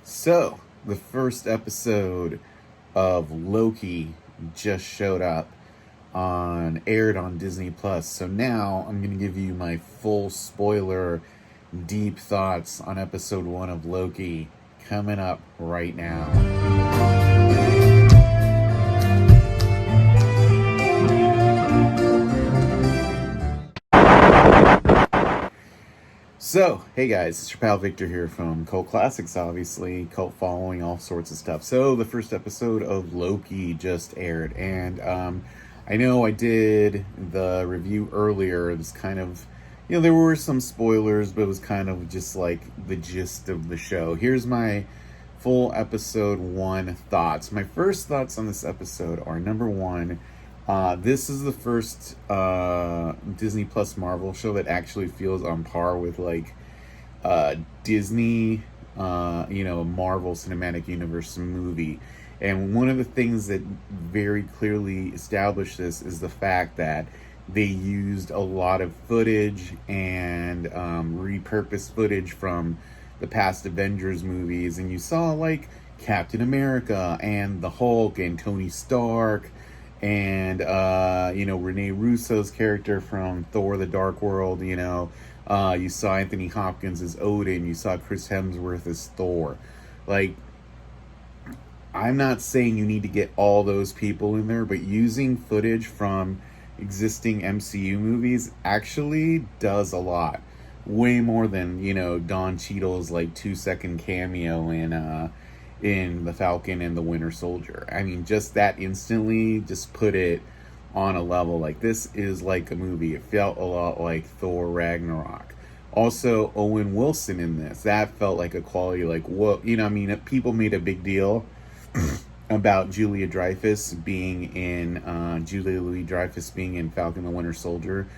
So, the first episode of Loki just showed up aired on Disney Plus. So now I'm going to give you my full spoiler, deep thoughts on episode 1 of Loki coming up right now. So, hey guys, it's your pal Victor here from Cult Classics, obviously, cult following, all sorts of stuff. So, the first episode of Loki just aired, and I know I did the review earlier. It was kind of, there were some spoilers, but it was kind of just like the gist of the show. Here's my full episode 1 thoughts. My first thoughts on this episode are number 1. This is the first Disney Plus Marvel show that actually feels on par with like Disney, Marvel Cinematic Universe movie. And one of the things that very clearly established this is the fact that they used a lot of footage and repurposed footage from the past Avengers movies. And you saw like Captain America and the Hulk and Tony Stark and Rene Russo's character from Thor: The Dark World. You saw Anthony Hopkins as Odin. You saw Chris Hemsworth as Thor. Like, I'm not saying you need to get all those people in there, but using footage from existing MCU movies actually does a lot. Way more than, Don Cheadle's like 2-second cameo in The Falcon and the Winter Soldier. I mean, just that instantly just put it on a level. Like, this is like a movie. It felt a lot like Thor Ragnarok. Also, Owen Wilson in this. That felt like a quality, like, whoa. People made a big deal about Julia Louis-Dreyfus being in Falcon and the Winter Soldier.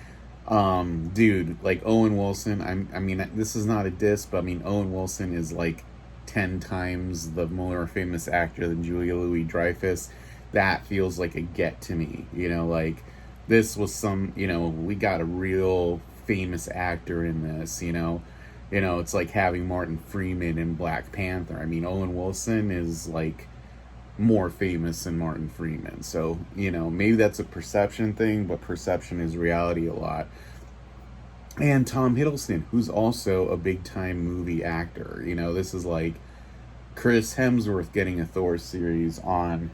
Dude, like Owen Wilson, this is not a diss, but Owen Wilson is like 10 times the more famous actor than Julia Louis-Dreyfus. That feels like a get to me. Like, this was we got a real famous actor in this. It's like having Martin Freeman in Black Panther. Owen Wilson is like more famous than Martin Freeman. So, maybe that's a perception thing, but perception is reality a lot. And Tom Hiddleston, who's also a big time movie actor. This is like Chris Hemsworth getting a Thor series on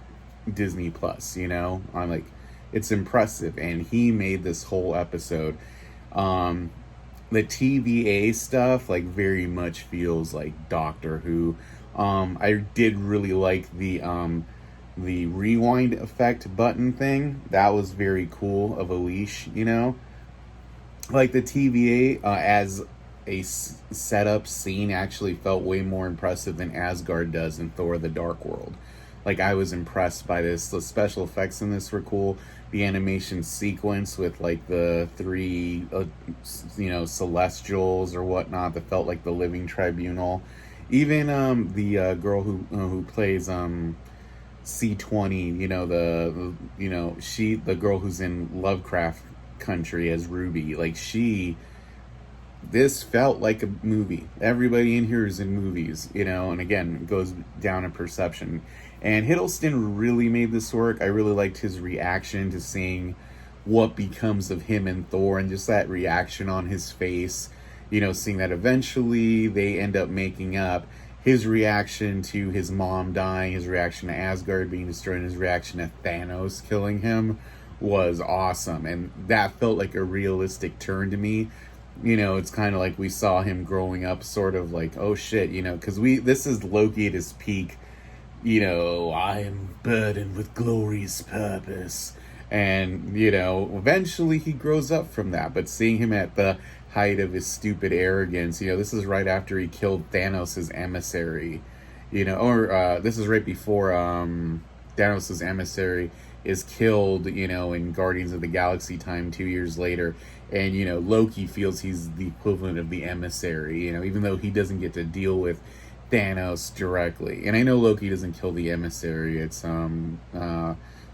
Disney Plus. I'm like, it's impressive. And he made this whole episode. The TVA stuff like very much feels like Doctor Who. I did really like the rewind effect button thing. That was very cool of a leash. Like the TVA as a setup scene actually felt way more impressive than Asgard does in Thor: The Dark World. Like, I was impressed by this. The special effects in this were cool. The animation sequence with like the 3 celestials or whatnot that felt like the Living Tribunal. Even the girl who plays C20, the girl who's in Lovecraft Country as Ruby, like, this felt like a movie. Everybody in here is in movies, and again, it goes down to perception. And Hiddleston really made this work. I really liked his reaction to seeing what becomes of him and Thor, and just that reaction on his face, seeing that eventually they end up making up. His reaction to his mom dying, his reaction to Asgard being destroyed, and his reaction to Thanos killing him was awesome. And that felt like a realistic turn to me. It's kind of like we saw him growing up, sort of like, oh shit, because this is Loki at his peak. I am burdened with glory's purpose. And, eventually he grows up from that. But seeing him at the height of his stupid arrogance, this is right after he killed Thanos' emissary. This is right before Thanos' emissary is killed, in Guardians of the Galaxy time 2 years later. And, Loki feels he's the equivalent of the emissary, even though he doesn't get to deal with Thanos directly. And I know Loki doesn't kill the emissary. It's,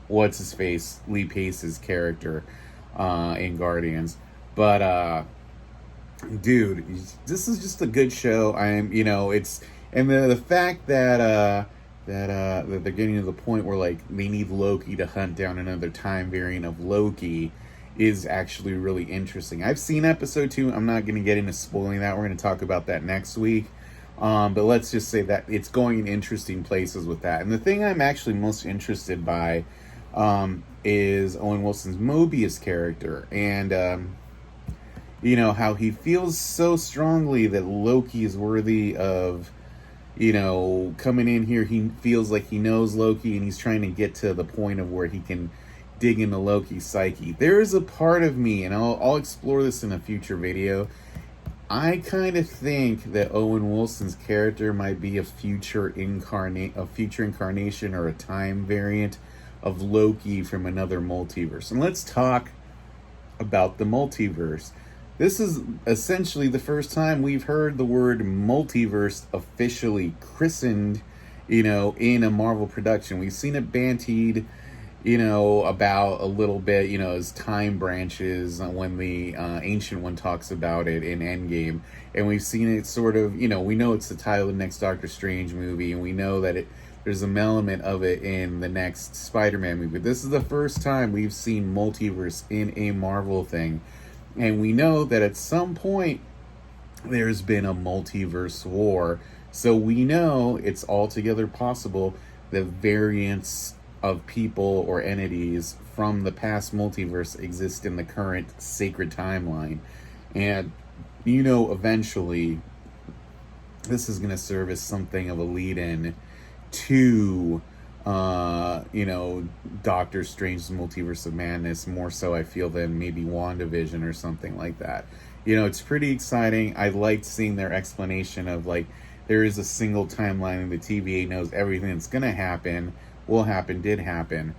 what's his face? Lee Pace's character in Guardians. But, dude, this is just a good show. It's And the fact that that they're getting to the point where like they need Loki to hunt down another time variant of Loki is actually really interesting. I've seen episode 2. I'm not going to get into spoiling that. We're going to talk about that next week. But let's just say that it's going in interesting places with that. And the thing I'm actually most interested by is Owen Wilson's Mobius character. And, how he feels so strongly that Loki is worthy of, coming in here. He feels like he knows Loki and he's trying to get to the point of where he can dig into Loki's psyche. There is a part of me, and I'll explore this in a future video. I kind of think that Owen Wilson's character might be a future incarnation or a time variant of Loki from another multiverse. And let's talk about the multiverse. This is essentially the first time we've heard the word multiverse officially christened, in a Marvel production. We've seen it bantied, about a little bit, as time branches when the Ancient One talks about it in Endgame. And we've seen it sort of, we know it's the title of the next Doctor Strange movie, and we know that there's an element of it in the next Spider-Man movie. But this is the first time we've seen multiverse in a Marvel thing. And we know that at some point there's been a multiverse war. So we know it's altogether possible that variants of people or entities from the past multiverse exist in the current sacred timeline. And, eventually this is going to serve as something of a lead-in to, Doctor Strange's Multiverse of Madness, more so I feel than maybe WandaVision or something like that. It's pretty exciting. I liked seeing their explanation of like, there is a single timeline and the TVA knows everything that's going to happen, will happen, did happen,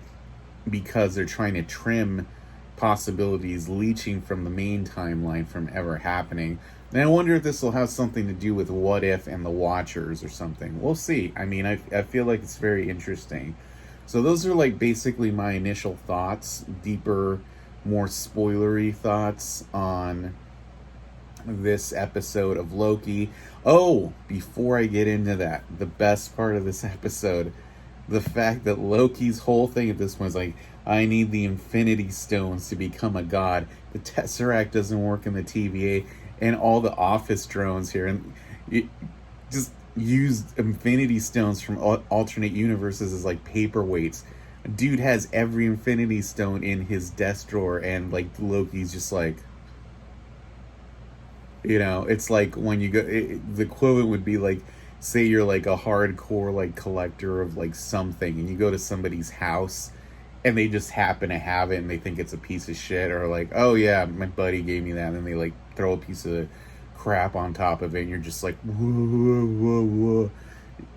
because they're trying to trim possibilities leaching from the main timeline from ever happening. And I wonder if this will have something to do with What If and the Watchers or something. We'll see. I mean, I feel like it's very interesting. So those are like basically my initial thoughts, deeper, more spoilery thoughts on this episode of Loki. Oh, before I get into that, the best part of this episode, the fact that Loki's whole thing at this point is like, I need the Infinity Stones to become a god. The Tesseract doesn't work in the TVA, and all the office drones here, and it just used Infinity Stones from alternate universes as like paperweights. Dude has every Infinity Stone in his desk drawer, and like Loki's just like, it's like when you go, the equivalent would be like, say you're like a hardcore like collector of like something, and you go to somebody's house and they just happen to have it and they think it's a piece of shit, or like, oh yeah, my buddy gave me that, and then they like throw a piece of crap on top of it, and you're just like, whoa, whoa, whoa.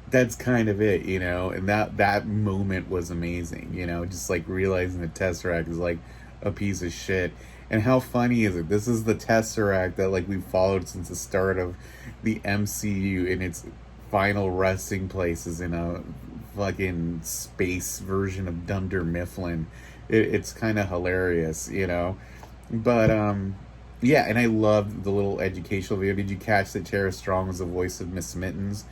That's kind of it, and that moment was amazing, just like realizing the Tesseract is like a piece of shit. And how funny is it? This is the Tesseract that like we've followed since the start of the MCU, in its final resting place is in a fucking space version of Dunder Mifflin. It's kind of hilarious, But yeah, and I love the little educational video. Did you catch that Tara Strong was the voice of Miss Mittens?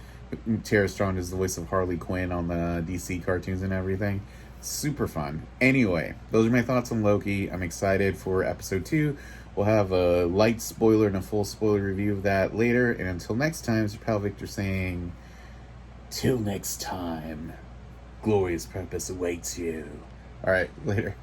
Tara Strong is the voice of Harley Quinn on the DC cartoons and everything. Super fun. Anyway, those are my thoughts on Loki. I'm excited for episode 2. We'll have a light spoiler and a full spoiler review of that later. And until next time, it's your pal Victor saying, till next time, glorious purpose awaits you. All right, later.